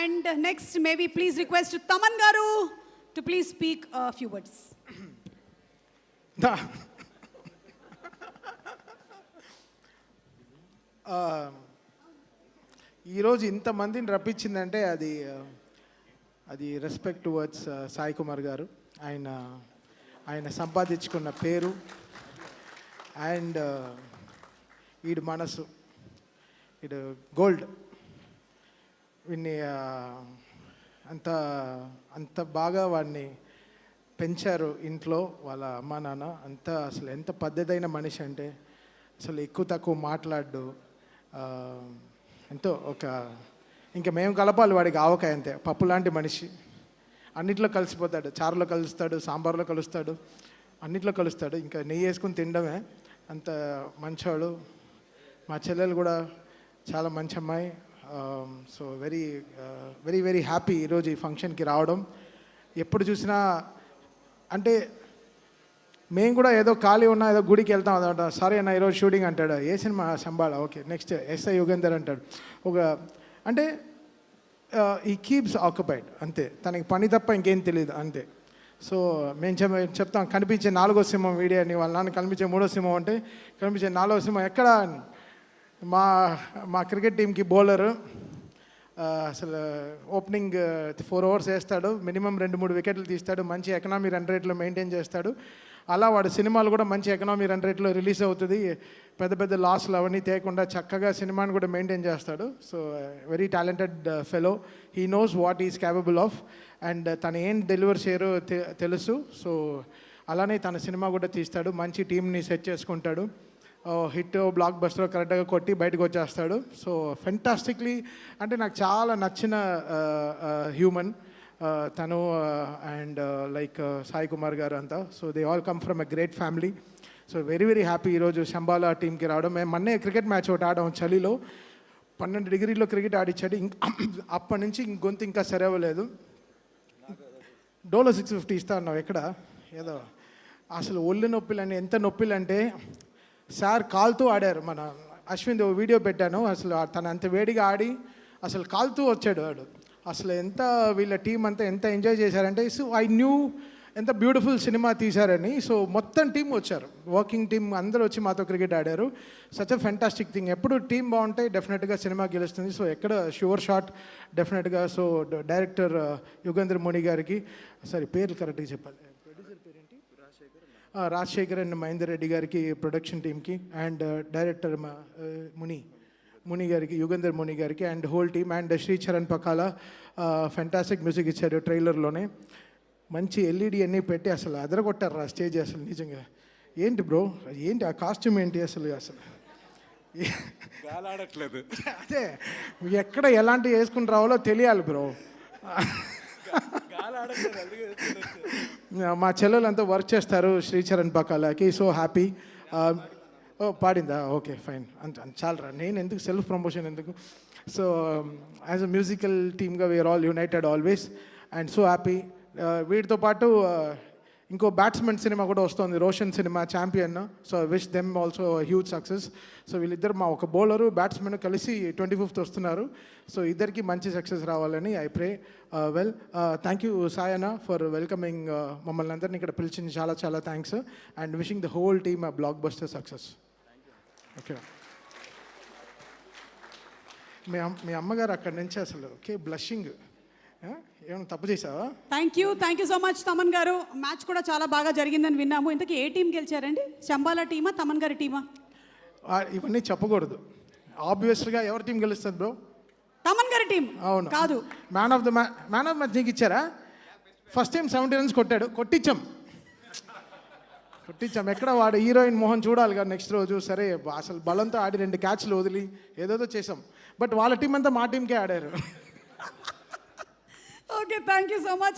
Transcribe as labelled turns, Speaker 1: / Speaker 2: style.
Speaker 1: And next, maybe please request Taman Garu to please speak a few words.
Speaker 2: ఈరోజు ఇంతమందిని రప్పించిందంటే అది respect towards Sai Kumar గారు. ఆయన సంపాదించుకున్న పేరు అండ్ ఈడు మనసు, ఈడు గోల్డ్. వీడిని అంత బాగా వాడిని పెంచారు ఇంట్లో వాళ్ళ అమ్మా నాన్న. అసలు ఎంత పద్ధతైన మనిషి అంటే అసలు ఎక్కువ తక్కువ మాట్లాడు. ఎంతో ఇంకా మేము కలపాలి వాడికి ఆవకాయ, అంతే. పప్పు లాంటి మనిషి, అన్నిట్లో కలిసిపోతాడు. చారులో కలుస్తాడు, సాంబార్లో కలుస్తాడు, అన్నిట్లో కలుస్తాడు. ఇంకా నెయ్యి వేసుకుని తినడమే, అంత మంచివాడు. మా చెల్లెలు కూడా చాలా మంచి అమ్మాయి. So very very very happy ఈరోజు ఈ ఫంక్షన్కి రావడం. ఎప్పుడు చూసినా అంటే మేము కూడా ఏదో ఖాళీ ఉన్నా ఏదో గుడికి వెళ్తాం అనమాట. సరే అన్న ఈరోజు షూటింగ్ అంటాడు. ఏ సినిమా? Shambhala. Okay, next SI Yugandhar అంటాడు. అంటే ఈ కీప్స్ ఆక్యుపైడ్, అంతే. తనకి పని తప్ప ఇంకేం తెలియదు, అంతే. సో మేము చెప్తాం, కనిపించే 4వ సింహం వీడియో అని. వాళ్ళ నాన్న కనిపించే 3వ సింహం అంటే కనిపించే 4వ సింహం ఎక్కడ? మా క్రికెట్ టీంకి బౌలరు అసలు ఓపెనింగ్ 4 overs వేస్తాడు, మినిమం 2-3 వికెట్లు తీస్తాడు, మంచి ఎకనామీ రన్ రేట్లో మెయింటైన్ చేస్తాడు. అలా వాడు సినిమాలు కూడా మంచి ఎకనామీ రన్ రేట్లో రిలీజ్ అవుతుంది. పెద్ద పెద్ద లాస్లు అవన్నీ తేకుండా చక్కగా సినిమాని కూడా మెయింటైన్ చేస్తాడు. So very talented fellow. He knows what is capable of and తను ఏం డెలివర్ చేయరో తెలుసు. సో అలానే తన సినిమా కూడా తీస్తాడు, మంచి టీంని సెట్ చేసుకుంటాడు. హిట్ బ్లాక్ బస్టర్ కరెక్ట్గా కొట్టి బయటకు వచ్చేస్తాడు. సో ఫెంటాస్టిక్లీ, అంటే నాకు చాలా నచ్చిన హ్యూమన్ తను అండ్ లైక్ సాయి కుమార్ గారు అంతా. So they all come from a great family. So very very happy ఈరోజు శంబాలా టీంకి రావడం. మేము మొన్నే క్రికెట్ మ్యాచ్ ఒకటి ఆడాం చలిలో, 12 degrees క్రికెట్ ఆడిచ్చాడు. అప్పటి నుంచి గొంతు ఇంకా సరవ్వలేదు. డోలో 650 ఇస్తా అన్నావు ఎక్కడ? ఏదో అసలు ఒళ్ళు నొప్పిలని, ఎంత నొప్పిలంటే సార్ కాలుతూ ఆడారు. మన అశ్విన్ వీడియో పెట్టాను. అసలు తను అంత వేడిగా ఆడి అసలు కాలుతూ వచ్చాడు వాడు. అసలు ఎంత వీళ్ళ టీం అంతా ఎంత ఎంజాయ్ చేశారంటే, సో ఐ న్యూ ఎంత బ్యూటిఫుల్ సినిమా తీశారని. సో మొత్తం టీం వచ్చారు, వర్కింగ్ టీం అందరూ వచ్చి మాతో క్రికెట్ ఆడారు. Such a fantastic thing. ఎప్పుడు టీం బాగుంటే డెఫినెట్గా సినిమా గెలుస్తుంది. సో ఎక్కడ షూర్ షాట్ డెఫినెట్గా. సో డైరెక్టర్ యుగంధర్ ముని గారికి, సారీ పేర్లు కరెక్ట్గా చెప్పాలి, రాజశేఖర్ అండ్ మహేందర్ రెడ్డి గారికి, ప్రొడక్షన్ టీమ్కి, అండ్ డైరెక్టర్ ముని గారికి, యుగంధర్ ముని గారికి and whole team, and Sricharan Pakala fantastic music ఇచ్చారు. ట్రైలర్లోనే మంచి ఎల్ఈడి అన్నీ పెట్టి అసలు అదరగొట్టారు ఆ స్టేజ్. అసలు నిజంగా ఏంటి బ్రో, ఏంటి ఆ కాస్ట్యూమ్ ఏంటి అసలు
Speaker 3: ఆడట్లేదు.
Speaker 2: అదే ఎక్కడ ఎలాంటి వేసుకుని రావాలో తెలియాలి బ్రో. మా చెల్లెలంతా వర్క్ చేస్తారు శ్రీచరణ్ పకాలకి. So happy. పాడిందా? ఓకే ఫైన్, అంత చాలరా. నేను ఎందుకు సెల్ఫ్ ప్రమోషన్ ఎందుకు? సో యాజ్ అ మ్యూజికల్ టీమ్గా we are all united always and so happy. వీటితో పాటు ఇంకో బ్యాట్స్మెన్ సినిమా కూడా వస్తుంది, రోషన్ సినిమా, champion. So wish them also huge success. So వీళ్ళిద్దరు, మా ఒక బౌలరు బ్యాట్స్మెన్ కలిసి 25th వస్తున్నారు. సో ఇద్దరికి మంచి సక్సెస్ రావాలని I pray. Well, thank you Sayana for welcoming మమ్మల్ని అందరినీ ఇక్కడ పిలిచింది. చాలా చాలా thanks and wishing the whole team a blockbuster success. Okay, మీ అమ్మగారు అక్కడి నుంచి అసలు ఓకే బ్లషింగ్, ఏమైనా తప్పు చేసావా?
Speaker 1: Thank you so much Thaman garu. Match కూడా చాలా బాగా జరిగిందని విన్నాము. ఇంతకీ ఏ టీం గెలిచారండి? శంబాలా టీమా, తమన్ గారి టీమా?
Speaker 2: ఇవన్నీ చెప్పకూడదు. ఆబ్వియస్గా ఎవరి టీం గెలుస్తుంది బ్రో?
Speaker 1: తమన్ గారి టీం.
Speaker 2: అవును,
Speaker 1: కాదు.
Speaker 2: మ్యాన్ ఆఫ్ మ్యాచ్ నీకు ఇచ్చారా? ఫస్ట్ టైం 70 runs కొట్టాడు, కొట్టించాం. ఎక్కడ వాడు హీరోయిన్ మోహన్ చూడాలి కదా నెక్స్ట్ రోజు. సరే అసలు బలంతో ఆడి 2 catchలు వదిలి ఏదేదో చేసాం. బట్ వాళ్ళ టీం అంతా మా టీంకే ఆడారు.
Speaker 1: Okay, thank you so much.